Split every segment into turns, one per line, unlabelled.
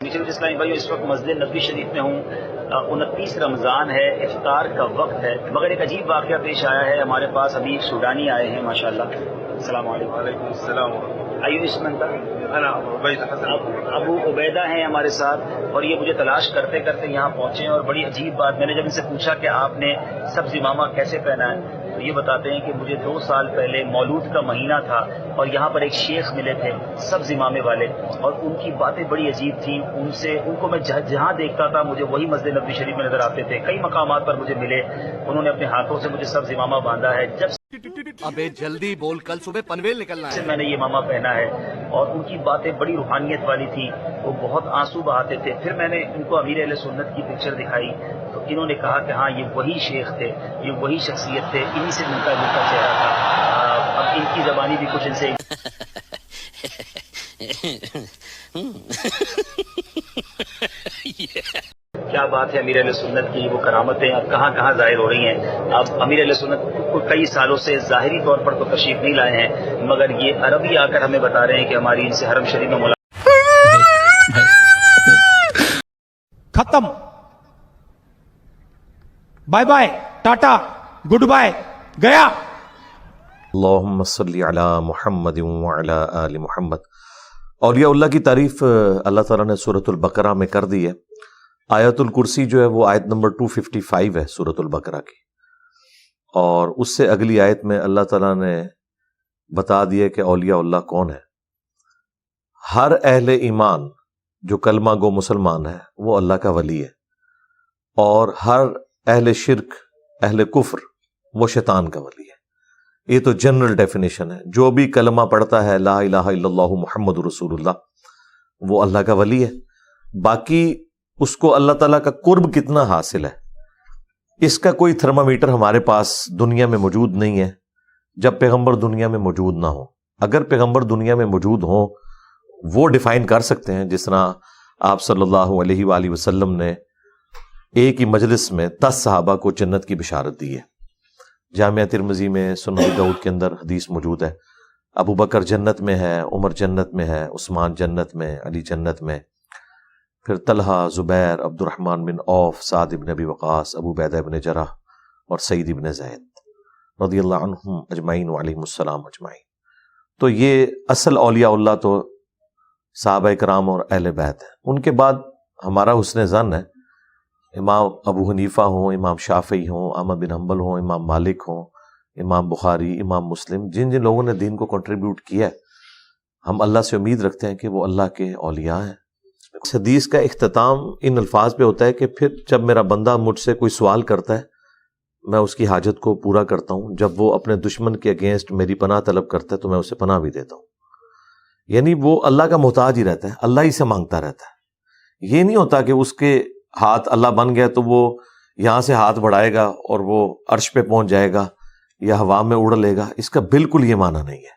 میٹھے اسلامی بھائیو، اس وقت مسجد نبوی شریف میں ہوں۔ 29 رمضان ہے، افطار کا وقت ہے، مگر ایک عجیب واقعہ پیش آیا ہے ہمارے پاس۔ ابھی سوڈانی آئے ہیں ماشاءاللہ۔ السلام علیکم۔
وعلیکم السلام
ایو اسمن تک
انا عبید حسن۔
ابو عبیدہ ہیں ہمارے ساتھ، اور یہ مجھے تلاش کرتے کرتے یہاں پہنچے ہیں۔ اور بڑی عجیب بات، میں نے جب ان سے پوچھا کہ آپ نے سبز امامہ کیسے پہنا ہے، تو یہ بتاتے ہیں کہ مجھے 2 سال پہلے مولود کا مہینہ تھا اور یہاں پر ایک شیخ ملے تھے سبز امامے والے، اور ان کی باتیں بڑی عجیب تھیں۔ ان کو میں جہاں دیکھتا تھا مجھے وہی مسجد نبوی شریف میں نظر آتے تھے۔ کئی مقامات پر مجھے ملے، انہوں نے اپنے ہاتھوں سے مجھے سبز امامہ باندھا ہے۔ جب
ابے جلدی بول، کل صبح پنویل نکلنا
سے
ہے۔
میں نے یہ امامہ پہنا ہے، اور ان کی باتیں بڑی روحانیت والی تھی، وہ بہت آنسو بہاتے تھے۔ پھر میں نے ان کو امیر اہل سنت کی پکچر دکھائی تو انہوں نے کہا کہ ہاں یہ وہی شیخ تھے، یہ وہی شخصیت تھے، انہی سے ملتا جلتا چہرہ تھا۔ اب ان کی زبانی بھی کچھ ان سے کیا بات ہے امیر اہل سنت کی، وہ کرامتیں اب کہاں کہاں ظاہر ہو رہی ہیں۔ اب امیر اہل سنت کو کئی سالوں سے ظاہری طور پر تو تشریف نہیں لائے ہیں، مگر یہ عربی آ کر ہمیں بتا رہے ہیں کہ ہماری ان سے حرم شریف میں
ختم، bye bye, tata, good bye, گیا۔
اللہم صلی علی محمد وعلی آل محمد۔ اولیاء اللہ کی تعریف اللہ تعالیٰ نے سورۃ البقرہ میں کر دی ہے۔ آیت الکرسی جو ہے وہ آیت نمبر 255 ہے سورۃ البقرہ کی، اور اس سے اگلی آیت میں اللہ تعالیٰ نے بتا دیا کہ اولیاء اللہ کون ہے۔ ہر اہل ایمان جو کلمہ گو مسلمان ہے وہ اللہ کا ولی ہے، اور ہر اہل شرک، اہل کفر، وہ شیطان کا ولی ہے۔ یہ تو جنرل ڈیفینیشن ہے۔ جو بھی کلمہ پڑھتا ہے لا الہ الا اللہ محمد رسول اللہ، وہ اللہ کا ولی ہے۔ باقی اس کو اللہ تعالیٰ کا قرب کتنا حاصل ہے، اس کا کوئی تھرمامیٹر ہمارے پاس دنیا میں موجود نہیں ہے جب پیغمبر دنیا میں موجود نہ ہو۔ اگر پیغمبر دنیا میں موجود ہوں، وہ ڈیفائن کر سکتے ہیں، جس طرح آپ صلی اللہ علیہ وآلہ وسلم نے ایک ہی مجلس میں 10 صحابہ کو جنت کی بشارت دی ہے۔ جامعہ ترمذی میں سنن ابی داؤد کے اندر حدیث موجود ہے، ابو بکر جنت میں ہے، عمر جنت میں ہے، عثمان جنت میں، علی جنت میں، پھر طلحہ، زبیر، عبد الرحمن بن عوف، سعد بن ابی وقاص، ابو عبیدہ بن جراح اور سعید بن زید رضی اللہ عنہم اجمعین وعلیہم السلام اجمعین۔ تو یہ اصل اولیاء اللہ تو صحابہ کرام اور اہل بیت ہیں۔ ان کے بعد ہمارا حسن ظن ہے، امام ابو حنیفہ ہوں، امام شافعی ہوں، احمد بن حنبل ہوں، امام مالک ہوں، امام بخاری، امام مسلم، جن جن لوگوں نے دین کو کنٹریبیوٹ کیا ہے، ہم اللہ سے امید رکھتے ہیں کہ وہ اللہ کے اولیاء ہیں۔ اس حدیث کا اختتام ان الفاظ پہ ہوتا ہے کہ پھر جب میرا بندہ مجھ سے کوئی سوال کرتا ہے، میں اس کی حاجت کو پورا کرتا ہوں۔ جب وہ اپنے دشمن کے اگینسٹ میری پناہ طلب کرتا ہے تو میں اسے پناہ بھی دیتا ہوں۔ یعنی وہ اللہ کا محتاج ہی رہتا ہے، اللہ ہی سے مانگتا رہتا ہے۔ یہ نہیں ہوتا کہ اس کے ہاتھ اللہ بن گیا تو وہ یہاں سے ہاتھ بڑھائے گا اور وہ عرش پہ پہنچ جائے گا یا ہوا میں اڑ لے گا۔ اس کا بالکل یہ معنی نہیں ہے۔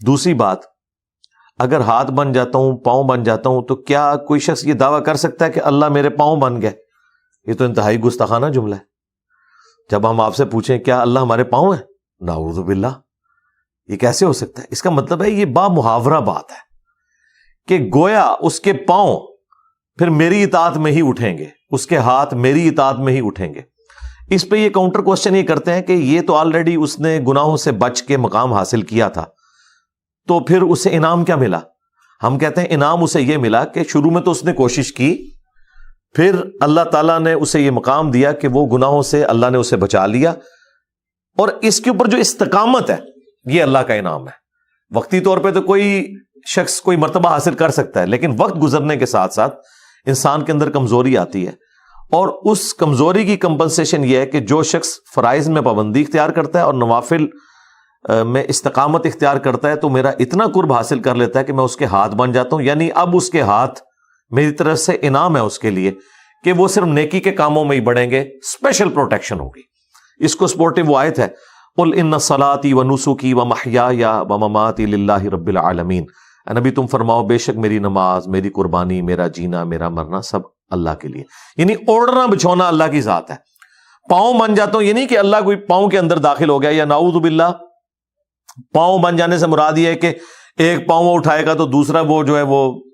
دوسری بات، اگر ہاتھ بن جاتا ہوں، پاؤں بن جاتا ہوں، تو کیا کوئی شخص یہ دعویٰ کر سکتا ہے کہ اللہ میرے پاؤں بن گئے؟ یہ تو انتہائی گستاخانہ جملہ ہے۔ جب ہم آپ سے پوچھیں کیا اللہ ہمارے پاؤں ہیں، نعوذ باللہ، یہ کیسے ہو سکتا ہے؟ اس کا مطلب ہے یہ با محاورہ بات ہے کہ گویا اس کے پاؤں پھر میری اطاعت میں ہی اٹھیں گے، اس کے ہاتھ میری اطاعت میں ہی اٹھیں گے۔ اس پہ یہ کاؤنٹر کوسچن یہ کرتے ہیں کہ یہ تو آلریڈی اس نے گناہوں سے بچ کے مقام حاصل کیا تھا، تو پھر اسے انعام کیا ملا؟ ہم کہتے ہیں انعام اسے یہ ملا کہ شروع میں تو اس نے کوشش کی، پھر اللہ تعالیٰ نے اسے یہ مقام دیا کہ وہ گناہوں سے اللہ نے اسے بچا لیا، اور اس کے اوپر جو استقامت ہے یہ اللہ کا انعام ہے۔ وقتی طور پہ تو کوئی شخص کوئی مرتبہ حاصل کر سکتا ہے، لیکن وقت گزرنے کے ساتھ ساتھ انسان کے اندر کمزوری آتی ہے، اور اس کمزوری کی کمپنسیشن یہ ہے کہ جو شخص فرائض میں پابندی اختیار کرتا ہے اور نوافل میں استقامت اختیار کرتا ہے، تو میرا اتنا قرب حاصل کر لیتا ہے کہ میں اس کے ہاتھ بن جاتا ہوں۔ یعنی اب اس کے ہاتھ میری طرف سے انعام ہے اس کے لیے کہ وہ صرف نیکی کے کاموں میں ہی بڑھیں گے، اسپیشل پروٹیکشن ہوگی۔ اس کو سپورٹیو وہ آیت ہے، قل ان صلاتي ونسكي ومحياي ومماتي لله رب العالمین۔ نبی تم فرماؤ بے شک میری نماز، میری قربانی، میرا جینا، میرا مرنا سب اللہ کے لیے۔ یعنی اوڑھنا بچھونا اللہ کی ذات ہے۔ پاؤں بن جاتا ہوں یہ نہیں کہ اللہ کوئی پاؤں کے اندر داخل ہو گیا، یا نعوذ باللہ پاؤں بن جانے سے مراد یہ ہے کہ ایک پاؤں وہ اٹھائے گا تو دوسرا وہ جو ہے وہ